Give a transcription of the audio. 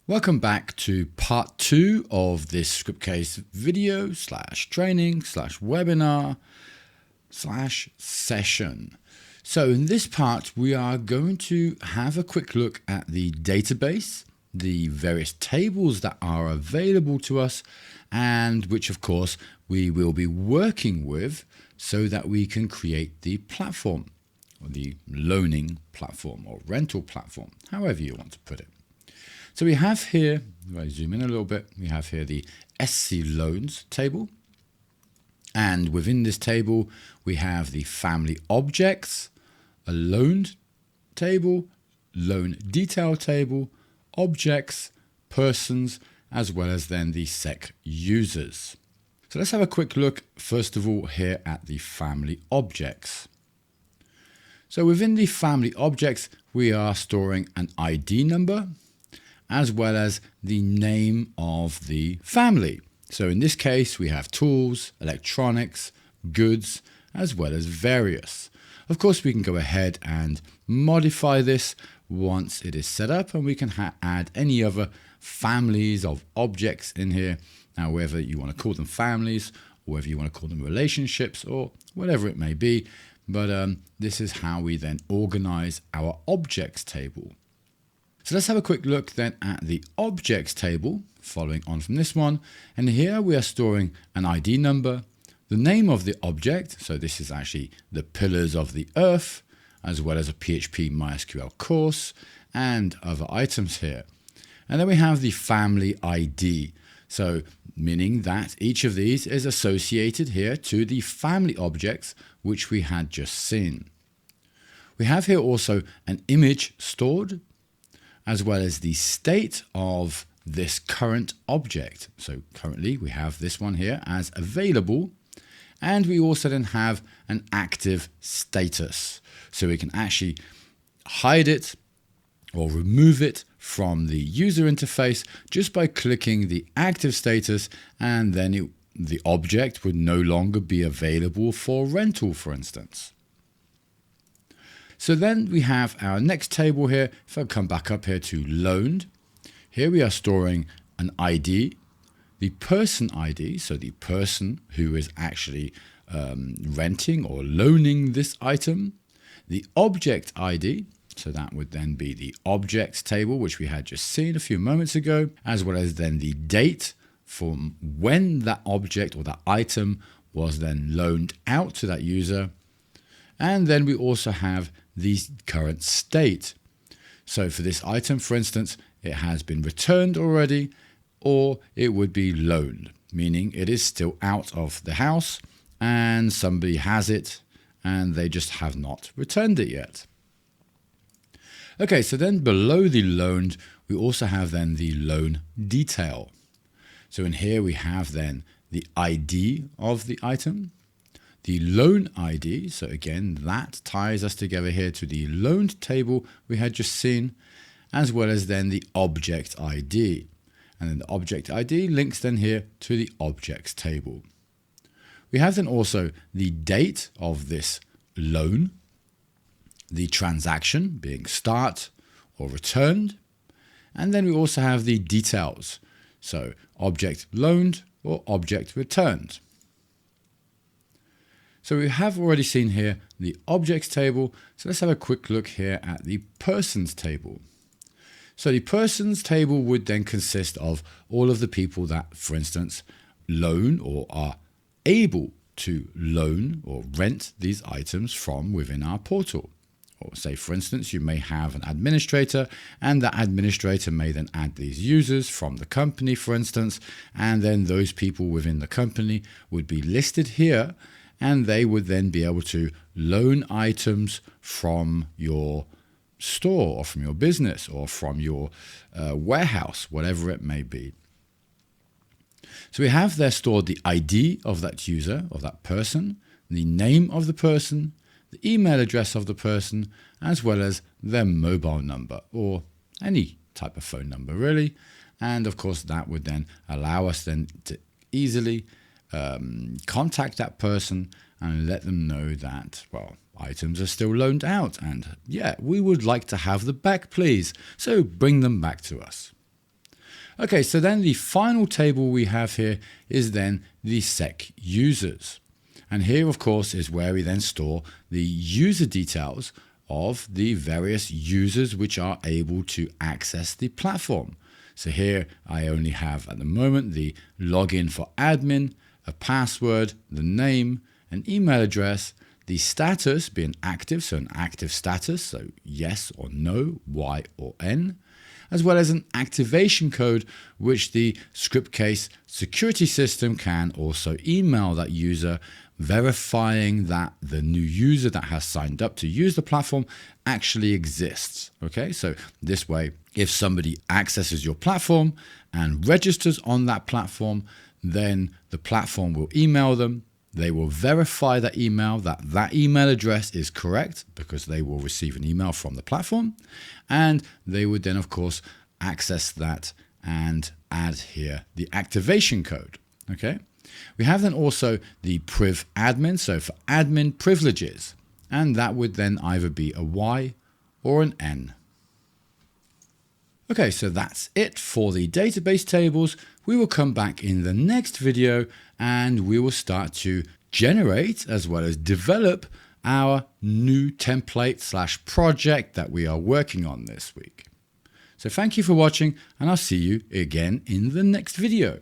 Welcome back to part 2 of this Scriptcase video / training / webinar / session. So in this part we are going to have a quick look at the database, the various tables that are available to us, and which of course we will be working with so that we can create the platform, or the loaning platform or rental platform, however you want to put it. So we have here, if I zoom in a little bit, we have here the SC loans table. And within this table, we have the family objects, a loaned table, loan detail table, objects, persons, as well as then the SEC users. So let's have a quick look, first of all, here at the family objects. So within the family objects, we are storing an ID number, as well as the name of the family. So in this case, we have tools, electronics, goods, as well as various. Of course, we can go ahead and modify this once it is set up, and we can add any other families of objects in here. Now, whether you want to call them families, or whether you want to call them relationships, or whatever it may be. But this is how we then organize our objects table. So let's have a quick look then at the objects table, following on from this one. And here we are storing an ID number, the name of the object. So this is actually the pillars of the earth, as well as a PHP MySQL course and other items here. And then we have the family ID. So meaning that each of these is associated here to the family objects, which we had just seen. We have here also an image stored, as well as the state of this current object. So currently we have this one here as available, and we also then have an active status. So we can actually hide it or remove it from the user interface just by clicking the active status, and then the object would no longer be available for rental, for instance. So then we have our next table here. If I come back up here to loaned, here we are storing an ID, the person ID, so the person who is actually renting or loaning this item, the object ID, so that would then be the objects table, which we had just seen a few moments ago, as well as then the date from when that object or that item was then loaned out to that user. And then we also have the current state. So for this item, for instance, it has been returned already, or it would be loaned, meaning it is still out of the house and somebody has it and they just have not returned it yet. Okay, so then below the loaned, we also have then the loan detail. So in here we have then the ID of the item, the loan ID, so again, that ties us together here to the loaned table we had just seen, as well as then the object ID. And then the object ID links then here to the objects table. We have then also the date of this loan, the transaction being start or returned, and then we also have the details, so object loaned or object returned. So we have already seen here the objects table. So let's have a quick look here at the persons table. So the persons table would then consist of all of the people that, for instance, loan or are able to loan or rent these items from within our portal. Or say, for instance, you may have an administrator, and that administrator may then add these users from the company, for instance, and then those people within the company would be listed here, and they would then be able to loan items from your store or from your business or from your warehouse, whatever it may be. So we have there stored the ID of that user, of that person, the name of the person, the email address of the person, as well as their mobile number or any type of phone number really. And of course that would then allow us then to easily contact that person and let them know that, well, items are still loaned out and yeah, we would like to have them back, please. So bring them back to us. Okay, so then the final table we have here is then the sec users. And here, of course, is where we then store the user details of the various users which are able to access the platform. So here I only have at the moment the login for admin, a password, the name, an email address, the status being active, so an active status, so yes or no, Y or N, as well as an activation code which the Scriptcase security system can also email that user, verifying that the new user that has signed up to use the platform actually exists. Okay, so this way, if somebody accesses your platform and registers on that platform, then the platform will email them. They will verify that email, that email address is correct because they will receive an email from the platform, and they would then, of course, access that and add here the activation code. Okay. We have then also the priv admin, so for admin privileges, and that would then either be a Y or an N. Okay, so that's it for the database tables. We will come back in the next video and we will start to generate as well as develop our new template / project that we are working on this week. So thank you for watching, and I'll see you again in the next video.